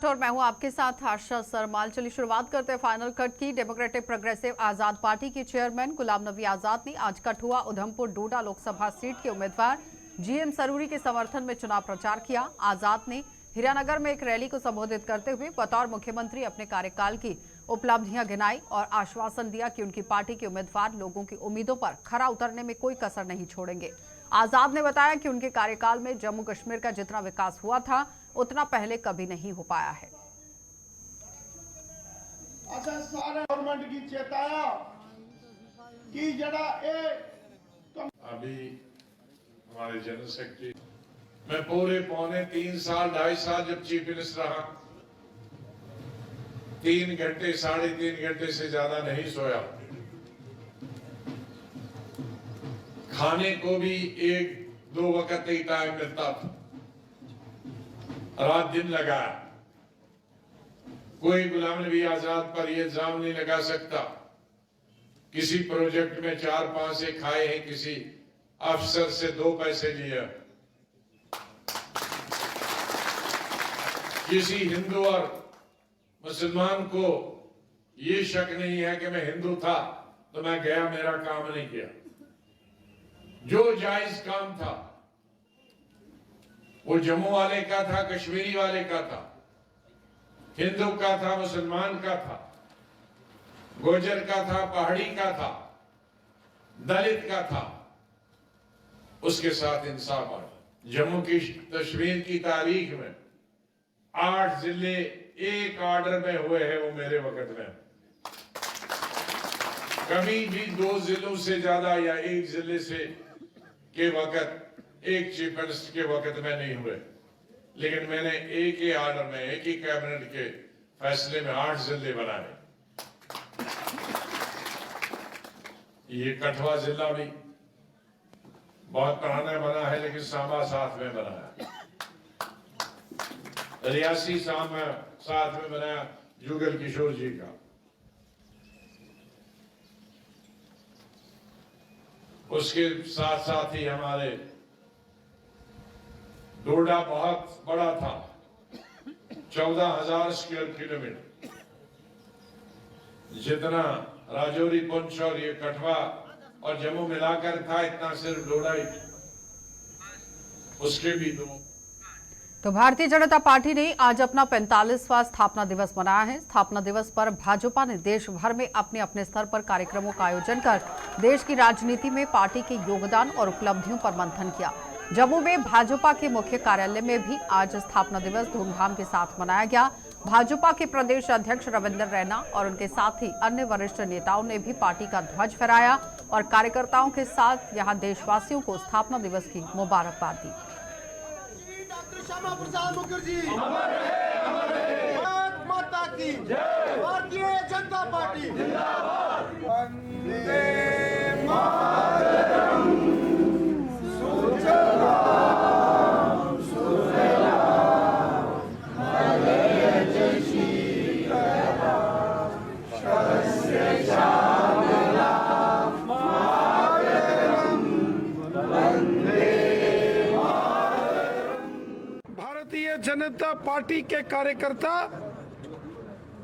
और मैं हूं आपके साथ आशा सरमाल। चलिए शुरुआत करते हैं फाइनल कट की। डेमोक्रेटिक प्रोग्रेसिव आजाद पार्टी के चेयरमैन गुलाम नबी आजाद ने आज कठुआ उधमपुर डोडा लोकसभा सीट के उम्मीदवार जीएम सरूरी के समर्थन में चुनाव प्रचार किया। आजाद ने हीरानगर में एक रैली को संबोधित करते हुए बतौर मुख्यमंत्री अपने कार्यकाल की उपलब्धियां गिनाई और आश्वासन दिया कि उनकी पार्टी के उम्मीदवार लोगों की उम्मीदों पर खरा उतरने में कोई कसर नहीं छोड़ेंगे। आजाद ने बताया कि उनके कार्यकाल में जम्मू कश्मीर का जितना विकास हुआ था उतना पहले कभी नहीं हो पाया है। अच्छा सारे गवर्नमेंट की चेताया कि जड़ा अभी हमारे जनरल सेक्रेटरी मैं पूरे पौने 3 साल 2.5 साल जब चीफ मिनिस्टर रहा 3 घंटे 3.5 घंटे से ज्यादा नहीं सोया। खाने को भी 1-2 वक्त ही टाइम मिलता था। रात दिन लगाया। कोई गुलाम नबी आजाद पर यह इल्जाम नहीं लगा सकता किसी प्रोजेक्ट में 4-5 से खाए हैं, किसी अफसर से 2 पैसे लिए। किसी हिंदू और मुसलमान को यह शक नहीं है कि मैं हिंदू था तो मैं गया मेरा काम नहीं किया। जो जायज काम था वो जम्मू वाले का था, कश्मीरी वाले का था, हिंदू का था, मुसलमान का था, गुर्जर का था, पहाड़ी का था, दलित का था। उसके साथ इंसाफ आया। जम्मू की कश्मीर की तारीख में 8 जिले एक ऑर्डर में हुए हैं, वो मेरे वक्त में। कभी भी 2 जिलों से ज्यादा या 1 जिले से के वक्त एक चीफ मिनिस्टर के वक्त में नहीं हुए। लेकिन मैंने एक ही ऑर्डर में, एक ही कैबिनेट के फैसले में 8 जिले बनाए। ये कठुआ जिला भी बहुत पुराना बना है, लेकिन सांबा साथ में बना है। रियासी साथ में बनाया जुगल किशोर जी का। उसके साथ साथ ही हमारे डोडा बहुत बड़ा था, 14,000 स्क्वायर किलोमीटर। जितना राजौरी, पुंछ और ये कठुआ और जम्मू मिलाकर था, इतना सिर्फ डोडा ही। उसके भी 2। तो भारतीय जनता पार्टी ने आज अपना 45वां स्थापना दिवस मनाया है। स्थापना दिवस पर भाजपा ने देश भर में अपने अपने स्तर पर कार्यक्रमों का आयोजन कर देश की राजनीति में पार्टी के योगदान और उपलब्धियों पर मंथन किया। जम्मू में भाजपा के मुख्य कार्यालय में भी आज स्थापना दिवस धूमधाम के साथ मनाया गया। भाजपा के प्रदेश अध्यक्ष रविंद्र रैना और उनके साथ ही अन्य वरिष्ठ नेताओं ने भी पार्टी का ध्वज फहराया और कार्यकर्ताओं के साथ यहां देशवासियों को स्थापना दिवस की मुबारकबाद दी। श्यामा प्रसाद मुखर्जी भारत माता की जय, भारतीय जनता पार्टी जिंदाबाद। वंदे मातरम, सुजलाम सुफलाम, मलयज शीतलाम, शस्य श्यामलाम, मातरम वंदे। भारतीय जनता पार्टी के कार्यकर्ता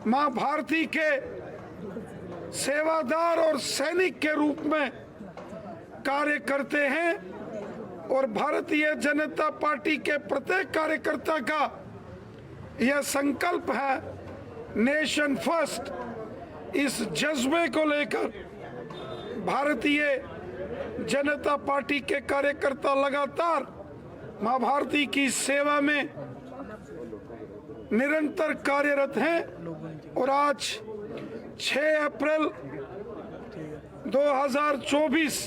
मां भारती के सेवादार और सैनिक के रूप में कार्य करते हैं और भारतीय जनता पार्टी के प्रत्येक कार्यकर्ता का यह संकल्प है नेशन फर्स्ट। इस जज्बे को लेकर भारतीय जनता पार्टी के कार्यकर्ता लगातार मां भारती की सेवा में निरंतर कार्यरत हैं और आज 6 अप्रैल 2024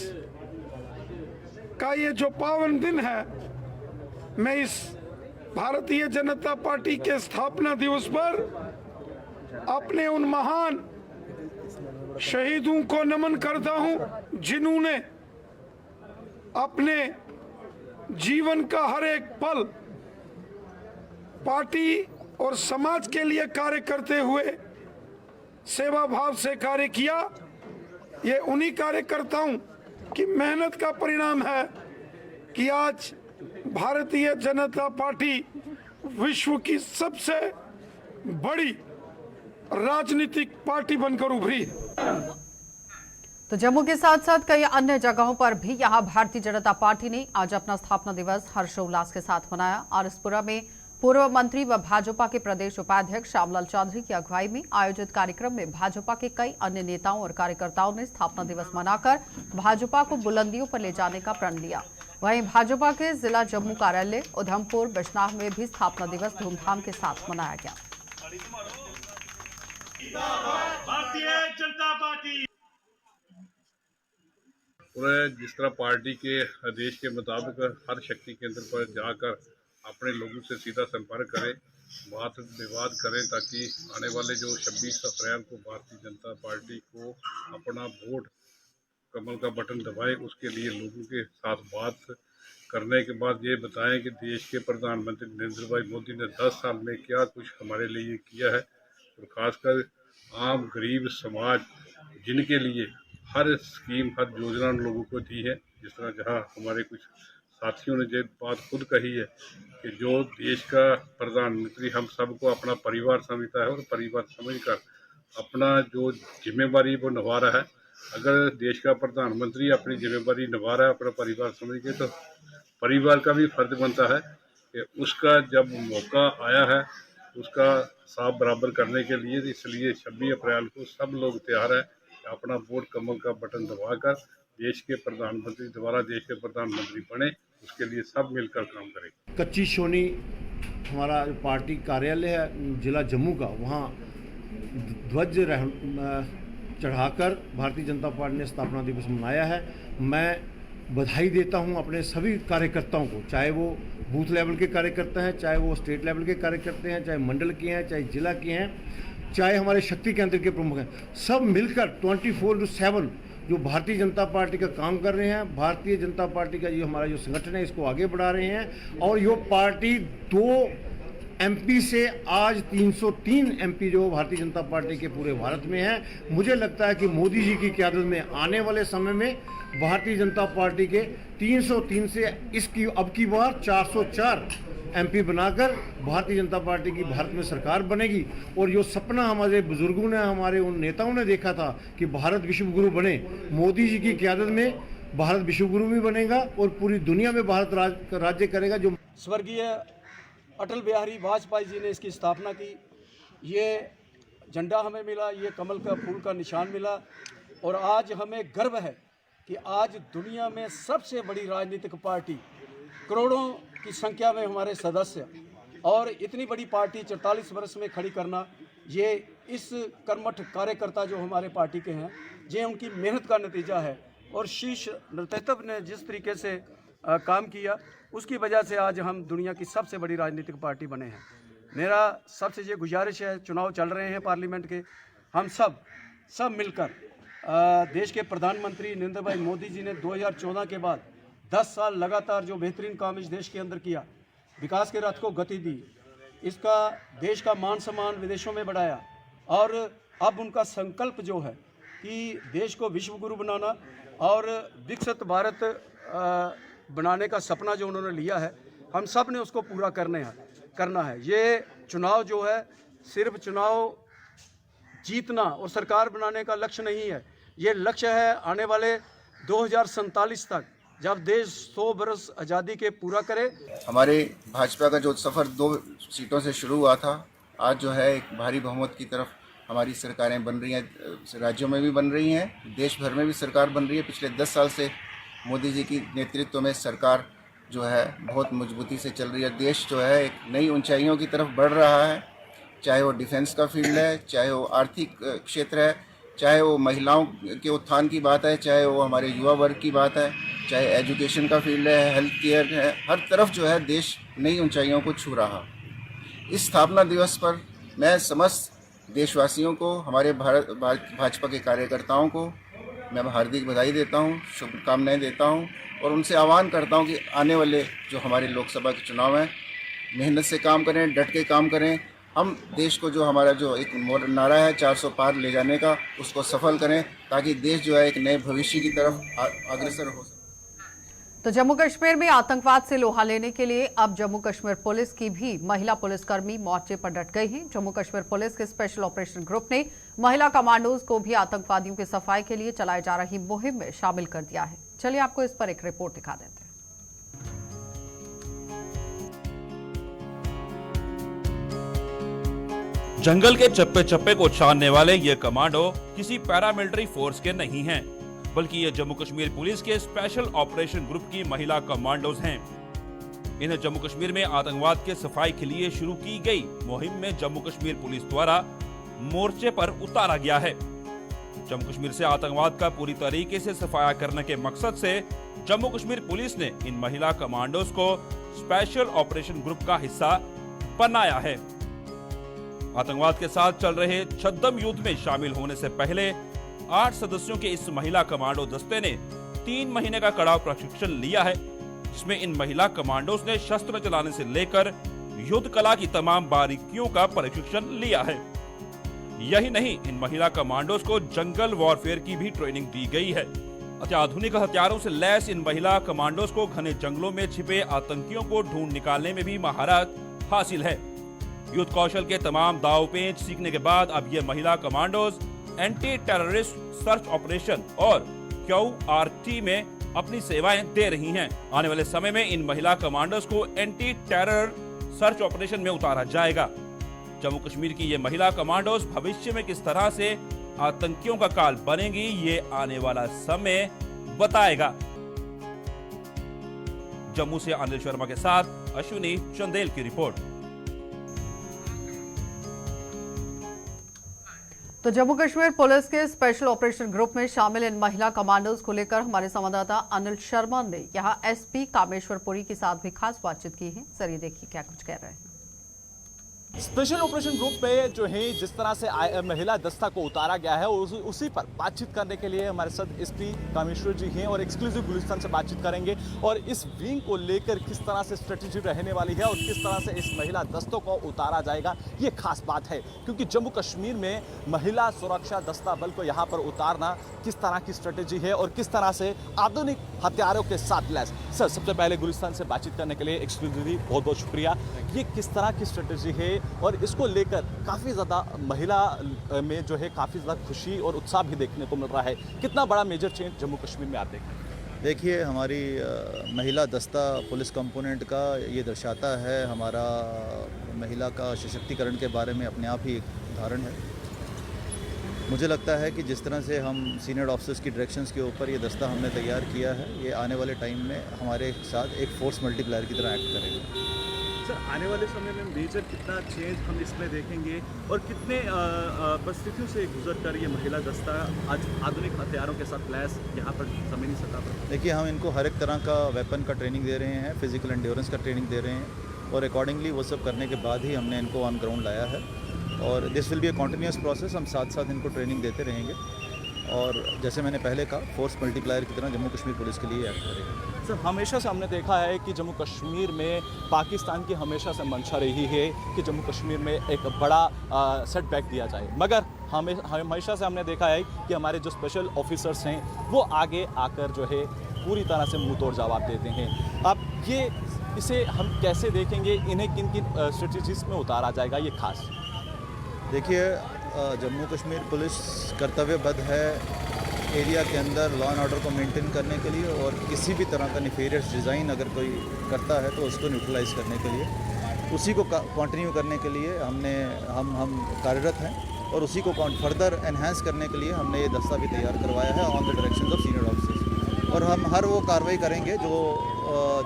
का ये जो पावन दिन है, मैं इस भारतीय जनता पार्टी के स्थापना दिवस पर अपने उन महान शहीदों को नमन करता हूं जिन्होंने अपने जीवन का हर एक पल पार्टी और समाज के लिए कार्य करते हुए सेवा भाव से कार्य किया। ये उन्हीं कार्यकर्ताओं की मेहनत का परिणाम है कि आज भारतीय जनता पार्टी विश्व की सबसे बड़ी राजनीतिक पार्टी बनकर उभरी। तो जम्मू के साथ साथ कई अन्य जगहों पर भी यहां भारतीय जनता पार्टी ने आज अपना स्थापना दिवस हर्षोल्लास के साथ मनाया। आरएसपुरा में पूर्व मंत्री व भाजपा के प्रदेश उपाध्यक्ष श्यामलाल चौधरी की अगुवाई में आयोजित कार्यक्रम में भाजपा के कई अन्य नेताओं और कार्यकर्ताओं ने स्थापना दिवस मनाकर भाजपा को बुलंदियों पर ले जाने का प्रण लिया। वहीं भाजपा के जिला जम्मू कार्यालय उधमपुर बिश्नाह में भी स्थापना दिवस धूमधाम के साथ मनाया गया। भारतीय जनता पार्टी पूरे जिस तरह पार्टी के आदेश के मुताबिक हर शक्ति केंद्र पर जाकर अपने लोगों से सीधा संपर्क करें, बात विवाद करें, ताकि आने वाले जो 26 अप्रैल को भारतीय जनता पार्टी को अपना वोट कमल का बटन दबाएं। उसके लिए लोगों के साथ बात करने के बाद ये बताएं कि देश के प्रधानमंत्री नरेंद्र भाई मोदी ने 10 साल में क्या कुछ हमारे लिए किया है, और खासकर आम गरीब समाज जिनके लिए हर स्कीम हर योजना उन लोगों को दी है। जिस तरह जहां हमारे कुछ साथियों ने ये बात खुद कही है कि जो देश का प्रधानमंत्री हम सबको अपना परिवार समझता है और परिवार समझकर अपना जो जिम्मेवारी वो निभा रहा है। अगर देश का प्रधानमंत्री अपनी जिम्मेवारी निभा रहा है अपना परिवार समझ के, तो परिवार का भी फर्ज बनता है कि उसका जब मौका आया है उसका साफ बराबर करने के लिए। इसलिए 26 अप्रैल को सब लोग तैयार है अपना वोट कमल का बटन दबाकर देश के प्रधानमंत्री दोबारा देश के प्रधानमंत्री बने, उसके लिए सब मिलकर काम करें। कच्ची सोनी हमारा जो पार्टी कार्यालय है जिला जम्मू का, वहाँ ध्वज चढ़ाकर भारतीय जनता पार्टी ने स्थापना दिवस मनाया है। मैं बधाई देता हूँ अपने सभी कार्यकर्ताओं को, चाहे वो बूथ लेवल के कार्यकर्ता हैं, चाहे वो स्टेट लेवल के कार्यकर्ता हैं, चाहे मंडल के हैं, चाहे जिला के हैं, चाहे हमारे शक्ति केंद्र के प्रमुख हैं। सब मिलकर 24/7 जो भारतीय जनता पार्टी का काम कर रहे हैं। भारतीय जनता पार्टी का जो हमारा जो संगठन है इसको आगे बढ़ा रहे हैं। और ये पार्टी 2 MP से आज 303 MP जो भारतीय जनता पार्टी के पूरे भारत में है। मुझे लगता है कि मोदी जी की क़यादत में आने वाले समय में भारतीय जनता पार्टी के 303 से इसकी अब की बार 404 MP बनाकर भारतीय जनता पार्टी की भारत में सरकार बनेगी। और जो सपना हमारे बुजुर्गों ने, हमारे उन नेताओं ने देखा था कि भारत विश्व गुरु बने, मोदी जी की क़यादत में भारत विश्व गुरु भी बनेगा और पूरी दुनिया में भारत राज्य करेगा। जो स्वर्गीय अटल बिहारी वाजपेयी जी ने इसकी स्थापना की, ये झंडा हमें मिला, ये कमल का फूल का निशान मिला। और आज हमें गर्व है कि आज दुनिया में सबसे बड़ी राजनीतिक पार्टी, करोड़ों की संख्या में हमारे सदस्य, और इतनी बड़ी पार्टी 44 वर्ष में खड़ी करना, ये इस कर्मठ कार्यकर्ता जो हमारे पार्टी के हैं, ये उनकी मेहनत का नतीजा है। और शीर्ष नेतृत्व ने जिस तरीके से काम किया, उसकी वजह से आज हम दुनिया की सबसे बड़ी राजनीतिक पार्टी बने हैं। मेरा सबसे ये गुजारिश है, चुनाव चल रहे हैं पार्लियामेंट के, हम सब मिलकर देश के प्रधानमंत्री नरेंद्र भाई मोदी जी ने 2014 के बाद 10 साल लगातार जो बेहतरीन काम इस देश के अंदर किया, विकास के रथ को गति दी, इसका देश का मान सम्मान विदेशों में बढ़ाया। और अब उनका संकल्प जो है कि देश को विश्व गुरु बनाना और विकसित भारत बनाने का सपना जो उन्होंने लिया है, हम सब ने उसको पूरा करना है। ये चुनाव जो है सिर्फ चुनाव जीतना और सरकार बनाने का लक्ष्य नहीं है। ये लक्ष्य है आने वाले 2047 तक, जब देश 100 वर्ष आज़ादी के पूरा करे। हमारे भाजपा का जो सफ़र 2 सीटों से शुरू हुआ था, आज जो है एक भारी बहुमत की तरफ हमारी सरकारें बन रही हैं, राज्यों में भी बन रही हैं, देश भर में भी सरकार बन रही है। पिछले 10 साल से मोदी जी की नेतृत्व में सरकार जो है बहुत मजबूती से चल रही है। देश जो है एक नई ऊंचाइयों की तरफ बढ़ रहा है, चाहे वो डिफेंस का फील्ड है, चाहे वो आर्थिक क्षेत्र है, चाहे वो महिलाओं के उत्थान की बात है, चाहे वो हमारे युवा वर्ग की बात है, चाहे एजुकेशन का फील्ड है, हेल्थ केयर है, हर तरफ जो है देश नई ऊंचाइयों को छू रहा। इस स्थापना दिवस पर मैं समस्त देशवासियों को, हमारे भाजपा के कार्यकर्ताओं को मैं हार्दिक बधाई देता हूँ, शुभकामनाएं देता हूँ और उनसे आह्वान करता हूँ कि आने वाले जो हमारे लोकसभा के चुनाव हैं, मेहनत से काम करें, डट के काम करें। हम देश को जो हमारा जो एक नारा है 400 पार ले जाने का, उसको सफल करें, ताकि देश जो है एक नए भविष्य की तरफ अग्रसर हो सके। तो जम्मू कश्मीर में आतंकवाद से लोहा लेने के लिए अब जम्मू कश्मीर पुलिस की भी महिला पुलिसकर्मी मोर्चे पर डट गई हैं। जम्मू कश्मीर पुलिस के स्पेशल ऑपरेशन ग्रुप ने महिला कमांडोज को भी आतंकवादियों की सफाई के लिए चलाई जा रही मुहिम में शामिल कर दिया है। चलिए आपको इस पर एक रिपोर्ट दिखा देते हैं। जंगल के चप्पे चप्पे को छानने वाले ये कमांडो किसी पैरामिलिट्री फोर्स के नहीं हैं, बल्कि ये जम्मू कश्मीर पुलिस के स्पेशल ऑपरेशन ग्रुप की महिला कमांडोज हैं। इन्हें जम्मू कश्मीर में आतंकवाद के सफाई के लिए शुरू की गई मुहिम में जम्मू कश्मीर पुलिस द्वारा मोर्चे पर उतारा गया है। जम्मू कश्मीर से आतंकवाद का पूरी तरीके से सफाया करने के मकसद से जम्मू कश्मीर पुलिस ने इन महिला कमांडोज को स्पेशल ऑपरेशन ग्रुप का हिस्सा बनाया है। आतंकवाद के साथ चल रहे छद्म युद्ध में शामिल होने से पहले 8 सदस्यों के इस महिला कमांडो दस्ते ने 3 महीने का कड़ा प्रशिक्षण लिया है, जिसमें इन महिला कमांडोज ने शस्त्र चलाने से लेकर युद्ध कला की तमाम बारीकियों का प्रशिक्षण लिया है। यही नहीं, इन महिला कमांडोज को जंगल वॉरफेयर की भी ट्रेनिंग दी गई है। अत्याधुनिक हथियारों से लैस इन महिला कमांडोज को घने जंगलों में छिपे आतंकियों को ढूंढ निकालने में भी महारत हासिल है। युद्ध कौशल के तमाम दाव पेच सीखने के बाद अब ये महिला commandos anti terrorist search operation और QRT में अपनी सेवाएं दे रही हैं। आने वाले समय में इन महिला कमांडोज को एंटी टेरर सर्च ऑपरेशन में उतारा जाएगा। जम्मू कश्मीर की ये महिला कमांडोज भविष्य में किस तरह से आतंकियों का काल बनेगी, ये आने वाला समय बताएगा। जम्मू से अनिल शर्मा के साथ अश्विनी चंदेल की रिपोर्ट। तो जम्मू कश्मीर पुलिस के स्पेशल ऑपरेशन ग्रुप में शामिल इन महिला कमांडोज को लेकर हमारे संवाददाता अनिल शर्मा ने यहां SP कामेश्वरपुरी के साथ भी खास बातचीत की है। सर, ये देखिए क्या कुछ कह रहे हैं। स्पेशल ऑपरेशन ग्रुप में जो है जिस तरह से महिला दस्ता को उतारा गया है उसी पर बातचीत करने के लिए हमारे साथ SP कामेश्वर जी हैं और एक्सक्लूसिव गुलिस्तान से बातचीत करेंगे और इस विंग को लेकर किस तरह से स्ट्रेटेजी रहने वाली है और किस तरह से इस महिला दस्तों को उतारा जाएगा, ये खास बात है। क्योंकि जम्मू कश्मीर में महिला सुरक्षा दस्ता बल को यहाँ पर उतारना किस तरह की स्ट्रेटेजी है और किस तरह से आधुनिक हथियारों के साथ लैस। सर, सबसे पहले गुलिस्तान से बातचीत करने के लिए एक्सक्लूसिवली बहुत बहुत शुक्रिया। ये किस तरह की स्ट्रेटेजी है और इसको लेकर काफ़ी ज़्यादा महिला में जो है काफ़ी ज़्यादा खुशी और उत्साह भी देखने को मिल रहा है। कितना बड़ा मेजर चेंज जम्मू कश्मीर में आप देख रहे हैं? देखिए, हमारी महिला दस्ता पुलिस कंपोनेंट का ये दर्शाता है हमारा महिला का सशक्तिकरण के बारे में अपने आप ही एक उदाहरण है। मुझे लगता है कि जिस तरह से हम सीनियर ऑफिसर्स की डायरेक्शंस के ऊपर ये दस्ता हमने तैयार किया है, ये आने वाले टाइम में हमारे साथ एक फोर्स मल्टीप्लायर की तरह एक्ट करेगा। सर, आने वाले समय में मेजर कितना चेंज हम इसमें देखेंगे और कितने परिस्थितियों से गुजरकर ये महिला दस्ता आज आधुनिक हथियारों के साथ लैस यहाँ पर ज़मीनी सतह पर? देखिए, हम इनको हर एक तरह का वेपन का ट्रेनिंग दे रहे हैं, फिजिकल एंड्योरेंस का ट्रेनिंग दे रहे हैं और अकॉर्डिंगली वो सब करने के बाद ही हमने इनको ऑन ग्राउंड लाया है और this will be a continuous process. हम साथ साथ इनको ट्रेनिंग देते रहेंगे और जैसे मैंने पहले कहा, फोर्स मल्टीप्लायर की तरह जम्मू कश्मीर पुलिस के लिए एक्ट करेगा। सर, हमेशा से हमने देखा है कि जम्मू कश्मीर में पाकिस्तान की हमेशा से मंशा रही है कि जम्मू कश्मीर में एक बड़ा सेटबैक दिया जाए, मगर हमेशा से हमने देखा है कि हमारे जो स्पेशल ऑफिसर्स हैं वो आगे आकर जो है पूरी तरह से मुंह तोड़ जवाब देते हैं। अब इसे हम कैसे देखेंगे, इन्हें किन किन स्ट्रेटजीज में उतारा जाएगा, ये खास? देखिए, जम्मू कश्मीर पुलिस कर्तव्यबद्ध है एरिया के अंदर लॉ एंड ऑर्डर को मेंटेन करने के लिए और किसी भी तरह का निफेरियस डिज़ाइन अगर कोई करता है तो उसको न्यूट्रलाइज करने के लिए, उसी को कंटिन्यू करने के लिए हम कार्यरत हैं और उसी को फर्दर एनहांस करने के लिए हमने ये दस्ता भी तैयार करवाया है on the direction of senior officers. और हम हर वो कार्रवाई करेंगे जो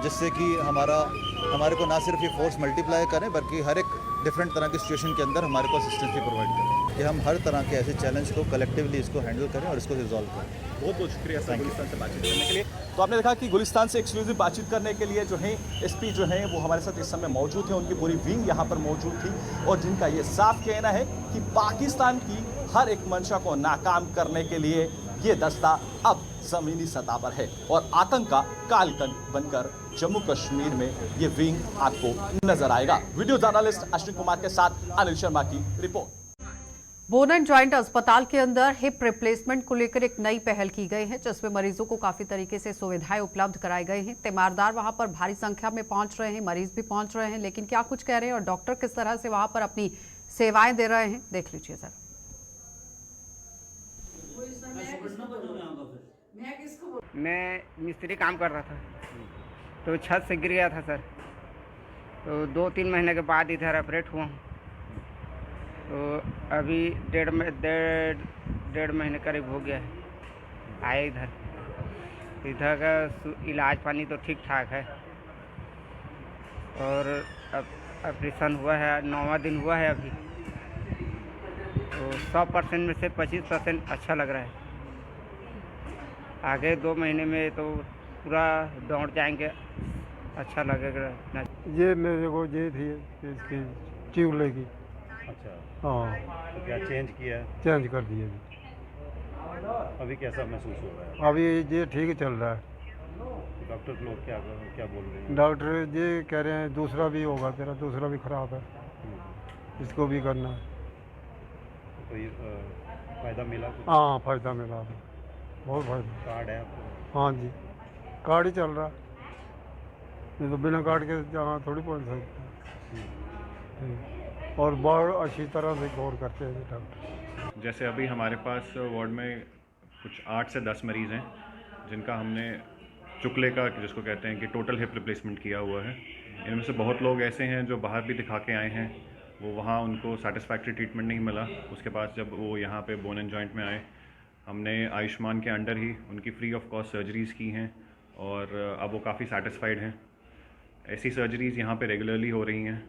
जिससे कि हमारे को ना सिर्फ ये फोर्स मल्टीप्लाई करें बल्कि हर एक डिफरेंट तरह की सिचुएशन के अंदर हमारे को असिस्टेंस भी प्रोवाइड करें कि हम हर तरह के ऐसे चैलेंज को कलेक्टिवली इसको हैंडल करें और इसको रिजॉल्व करें। बहुत बहुत शुक्रिया सर गुलिस्तान से बातचीत करने के लिए। तो आपने देखा कि गुलिस्तान से एक्सक्लूसिव बातचीत करने के लिए जो है SP जो है वो हमारे साथ इस समय मौजूद है, उनकी पूरी विंग यहाँ पर मौजूद थी और जिनका ये साफ कहना है कि पाकिस्तान की हर एक मंशा को नाकाम करने के लिए ये दस्ता अब ज़मीनी सतह पर है और आतंक का कालखंड बनकर जम्मू कश्मीर में ये विंग आपको नजर आएगा। वीडियो जर्नलिस्ट अश्विन कुमार के साथ अनिल शर्मा की रिपोर्ट। बोन जॉइंट अस्पताल के अंदर हिप रिप्लेसमेंट को लेकर एक नई पहल की गई है, जिसमें मरीजों को काफी तरीके से सुविधाएं उपलब्ध कराई गई हैं। तीमारदार वहां पर भारी संख्या में पहुंच रहे हैं, मरीज भी पहुंच रहे हैं, लेकिन क्या कुछ कह रहे हैं और डॉक्टर किस तरह से वहां पर अपनी सेवाएं दे रहे हैं, देख लीजिए सर। मैं मिस्त्री काम कर रहा था तो छत से गिर गया था सर, तो 2-3 महीने के बाद इधर ऑपरेट हुआ हूँ। तो अभी डेढ़ महीने करीब हो गया है आए इधर का इलाज पानी तो ठीक ठाक है, और अब ऑपरेशन हुआ है 9वां दिन हुआ है अभी, तो 100% में से 25% अच्छा लग रहा है। आगे 2 महीने में तो पूरा दौड़ जाएंगे, अच्छा लगेगा। ये मेरे को ये थी इसकी ट्यूब लगी। अच्छा, हाँ, तो क्या चेंज किया है? चेंज कर दिए। अभी कैसा महसूस हो रहा है? अभी ये ठीक चल रहा है। डॉक्टर लोग क्या बोल रहे हैं? डॉक्टर ये कह रहे हैं दूसरा भी होगा, तेरा दूसरा भी खराब है, इसको भी करना है। कोई फ़ायदा मिला? हाँ, फ़ायदा मिला, बहुत फायदा। कार्ड है आपको? हाँ जी, कार्ड ही चल रहा है, नहीं तो बिना कार्ड के जहाँ थोड़ी पहुँच सकते। और बहुत अच्छी तरह से गौर करते हैं डॉक्टर। जैसे अभी हमारे पास वार्ड में कुछ 8 से 10 मरीज़ हैं जिनका हमने चुकले का, जिसको कहते हैं कि टोटल हिप रिप्लेसमेंट किया हुआ है। इनमें से बहुत लोग ऐसे हैं जो बाहर भी दिखा के आए हैं, वो वहाँ उनको सेटिस्फैक्ट्री ट्रीटमेंट नहीं मिला। उसके बाद जब वो यहाँ पे बोन एंड जॉइंट में आए, हमने आयुष्मान के अंडर ही उनकी फ्री ऑफ कॉस्ट सर्जरीज़ की हैं और अब वो काफ़ी सेटिस्फाइड हैं। ऐसी सर्जरीज़ यहाँ पे रेगुलरली हो रही हैं,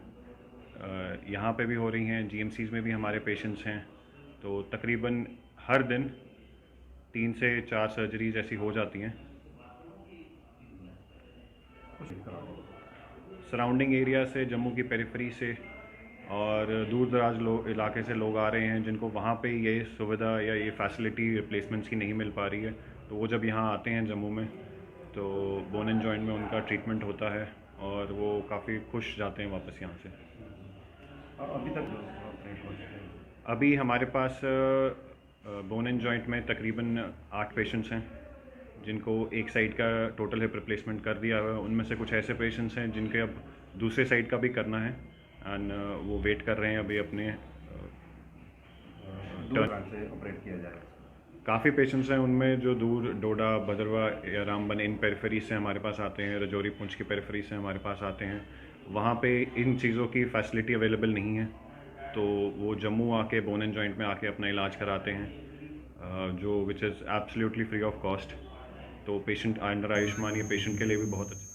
यहाँ पे भी हो रही हैं, जीएमसीज़ में भी हमारे पेशेंट्स हैं। तो तकरीबन हर दिन 3 से 4 सर्जरीज ऐसी हो जाती हैं। सराउंडिंग एरिया से, जम्मू की पेरिफेरी से और दूर दराज इलाके से लोग आ रहे हैं जिनको वहाँ पे ये सुविधा या ये फैसिलिटी रिप्लेसमेंट्स की नहीं मिल पा रही है। तो वो जब यहाँ आते हैं जम्मू में, तो बोन एंड जॉइंट में उनका ट्रीटमेंट होता है और वो काफ़ी खुश जाते हैं वापस यहाँ से। अभी हमारे पास बोन एंड जॉइंट में तकरीबन 8 पेशेंट्स हैं जिनको एक साइड का टोटल हिप रिप्लेसमेंट कर दिया हुआ है। उनमें से कुछ ऐसे पेशेंट्स हैं जिनके अब दूसरे साइड का भी करना है एंड वो वेट कर रहे हैं अभी अपने टर्न से ऑपरेट किया जाए। काफ़ी पेशेंट्स हैं उनमें जो दूर डोडा, भदरवा या रामबन इन पेरिफेरी से हमारे पास आते हैं, रजौरी पुंछ की पेरिफेरी से हमारे पास आते हैं। वहाँ पे इन चीज़ों की फैसिलिटी अवेलेबल नहीं है, तो वो जम्मू आके बोन एंड जॉइंट में आके अपना इलाज कराते हैं, जो which is absolutely free of cost. तो पेशेंट अंडर आयुष्मान ये पेशेंट के लिए भी बहुत अच्छा।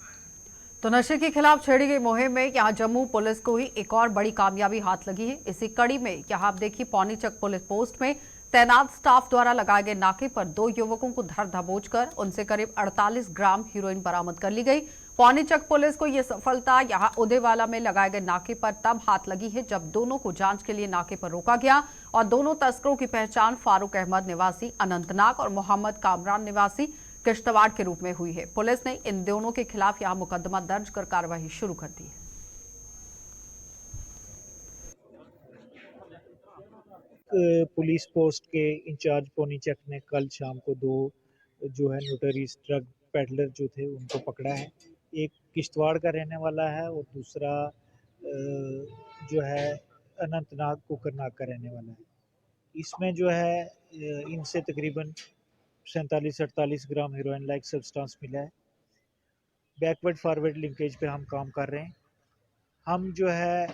तो नशे के खिलाफ छेड़ी गई मुहिम में यहाँ जम्मू पुलिस को ही एक और बड़ी कामयाबी हाथ लगी है। इसी कड़ी में यहाँ आप देखिए पौनीचक पुलिस पोस्ट में तैनात स्टाफ द्वारा लगाए गए नाके पर 2 युवकों को धर दबोच कर उनसे करीब 48 ग्राम हीरोइन बरामद कर ली गई। पौनीचक पुलिस को यह सफलता यहाँ उदेवाला में लगाए गए नाके पर तब हाथ लगी है जब दोनों को जांच के लिए नाके पर रोका गया और दोनों तस्करों की पहचान फारूक अहमद निवासी अनंतनाग और मोहम्मद कामरान निवासी किश्तवाड़ के रूप में हुई है। पुलिस ने इन दोनों के खिलाफ यहां मुकदमा दर्ज कर कार्रवाई शुरू कर दी है। पुलिस पोस्ट के इंचार्ज पौनीचक ने कल शाम को 2 जो है नोटरीज ड्रग पेडलर जो थे उनको पकड़ा है। एक किश्तवाड़ का रहने वाला है और दूसरा जो है अनंतनाग कोकरनाग का रहने वाला है। इसमें जो है इनसे तकरीबन 47-48 ग्राम हीरोइन लाइक सब्सटेंस मिला है। बैकवर्ड फॉरवर्ड लिंकेज पे हम काम कर रहे हैं। हम जो है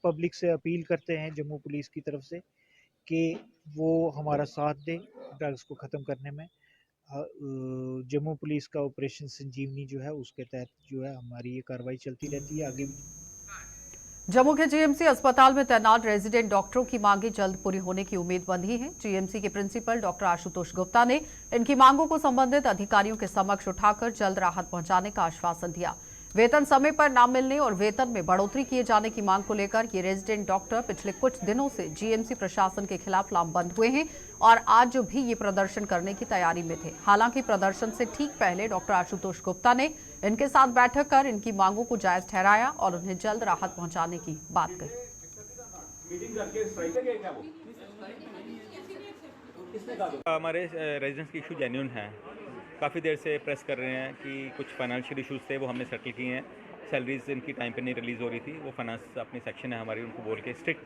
पब्लिक से अपील करते हैं जम्मू पुलिस की तरफ से कि वो हमारा साथ दें ड्रग्स को ख़त्म करने में। जम्मू पुलिस का ऑपरेशन संजीवनी जो है उसके तहत जो है हमारी ये कार्रवाई चलती रहती है आगे। जम्मू के जीएमसी अस्पताल में तैनात रेजिडेंट डॉक्टरों की मांगे जल्द पूरी होने की उम्मीद बंधी है। जीएमसी के प्रिंसिपल डॉक्टर आशुतोष गुप्ता ने इनकी मांगों को संबंधित अधिकारियों के समक्ष उठाकर जल्द राहत पहुंचाने का आश्वासन दिया। वेतन समय पर न मिलने और वेतन में बढ़ोतरी किए जाने की मांग को लेकर ये रेजिडेंट डॉक्टर पिछले कुछ दिनों से जीएमसी प्रशासन के खिलाफ लामबंद हुए हैं और आज भी ये प्रदर्शन करने की तैयारी में थे। हालांकि प्रदर्शन से ठीक पहले डॉक्टर आशुतोष गुप्ता ने इनके साथ बैठक कर इनकी मांगों को जायज ठहराया और उन्हें जल्द राहत पहुंचाने की बात कही। करके स्ट्राइक गए क्या वो? हमारे रेजिडेंट्स की इशू जेन्युइन है, काफ़ी देर से प्रेस कर रहे हैं कि कुछ फाइनेंशियल इश्यूज थे वो हमने सेटल किए हैं। सैलरीज इनकी टाइम पे नहीं रिलीज़ हो रही थी, वो फाइनेंस अपनी सेक्शन है हमारी, उनको बोल के strict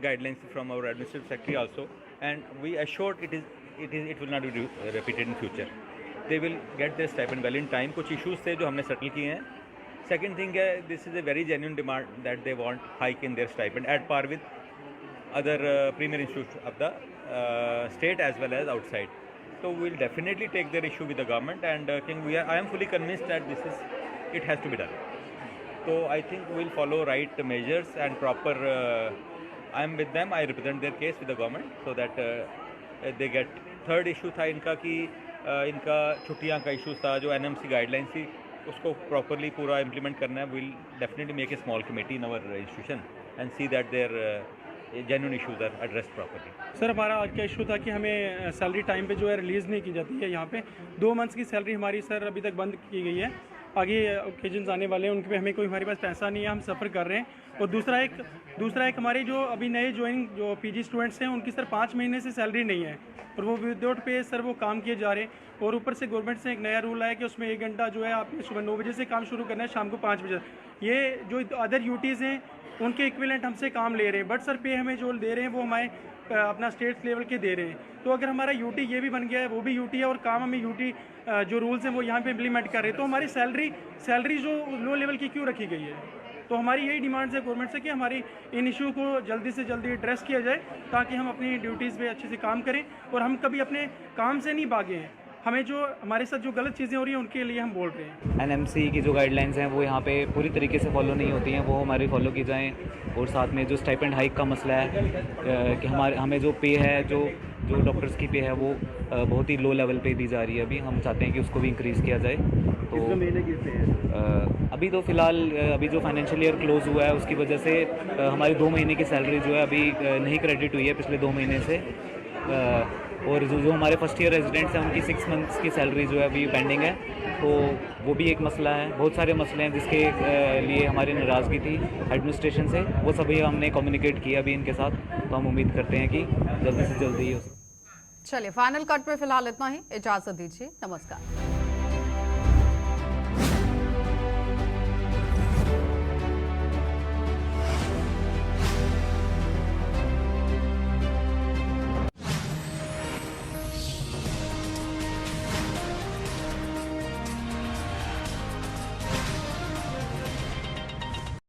guidelines from our administrative secretary also, and we assured it will not be repeated in future. They will get their stipend well in time. कुछ इशूज़ थे जो हमने सेटल किए हैं। सेकेंड थिंग है, this is a very genuine demand that they want hike in their stipend at par with other premier institutes of the state as well as outside. So we will definitely take their issue with the government, and I am fully convinced that it has to be done. So I think we will follow right measures and proper. I am with them. I represent their case with the government so that they get. Third issue था इनका कि इनका छुट्टियां का issue था, जो NMC guideline थी उसको प्रॉपरली पूरा इम्प्लीमेंट करना है. We'll definitely make a small committee in our institution and see that their genuine issues are addressed properly. Sir हमारा आज का इशू था कि हमें सैलरी टाइम पे जो है रिलीज़ नहीं की जाती है. यहाँ पे 2 मंथ्स की सैलरी हमारी सर अभी तक बंद की गई है. आगे ओकेजन्स आने वाले हैं, उनके पे हमें कोई हमारे पास पैसा नहीं है, हम सफ़र कर रहे हैं. और दूसरा एक हमारे जो अभी नए ज्वाइनिंग जो PG स्टूडेंट्स हैं उनकी सर 5 महीने से सैलरी नहीं है और वो विदाउट पे सर वो काम किए जा रहे हैं. और ऊपर से गवर्नमेंट से एक नया रूल आया कि उसमें 1 घंटा जो है आपने सुबह 9 बजे से काम शुरू करना है, शाम को 5 बजे. ये जो अदर यूटीज़ हैं उनके इक्विवेलेंट हमसे काम ले रहे हैं, बट सर पे हमें जो दे रहे हैं वो हमारे अपना स्टेट लेवल के दे रहे हैं. तो अगर हमारा यूटी ये भी बन गया है, वो भी यूटी है और काम हमें यूटी जो रूल्स हैं वो यहाँ पे इम्प्लीमेंट कर रहे हैं, तो हमारी सैलरी जो लो लेवल की क्यों रखी गई है? तो हमारी यही डिमांड्स है गवर्नमेंट से कि हमारी इन इशू को जल्दी से जल्दी एड्रेस किया जाए ताकि हम अपनी ड्यूटीज़ पे अच्छे से काम करें और हम कभी अपने काम से नहीं भागे हैं. हमें जो हमारे साथ जो गलत चीज़ें हो रही हैं उनके लिए हम बोल रहे हैं. NMC की जो गाइडलाइंस हैं वो यहाँ पे पूरी तरीके से फॉलो नहीं होती हैं, वो हमारी फॉलो की जाएँ. और साथ में जो स्टाइपेंड हाइक का मसला है कि हमें जो पे है जो डॉक्टर्स की पे है वो बहुत ही लो लेवल पे दी जा रही है. अभी हम चाहते हैं कि उसको भी इंक्रीज़ किया जाए. तो महीने की पे है अभी तो फ़िलहाल अभी जो फाइनेंशियल ईयर क्लोज़ हुआ है उसकी वजह से हमारी 2 महीने की सैलरी जो है अभी नहीं क्रेडिट हुई है पिछले 2 महीने से. और जो हमारे फर्स्ट ईयर रेजिडेंट्स हैं उनकी 6 मंथ्स की सैलरी जो है अभी पेंडिंग है. तो वो भी एक मसला है. बहुत सारे मसले हैं जिसके लिए हमारी नाराज़गी थी एडमिनिस्ट्रेशन से, वो सभी हमने कम्युनिकेट किया अभी इनके साथ. तो हम उम्मीद करते हैं कि जल्दी से जल्दी हो. चलिए फाइनल कट पे फिलहाल इतना ही. इजाजत दीजिए. नमस्कार.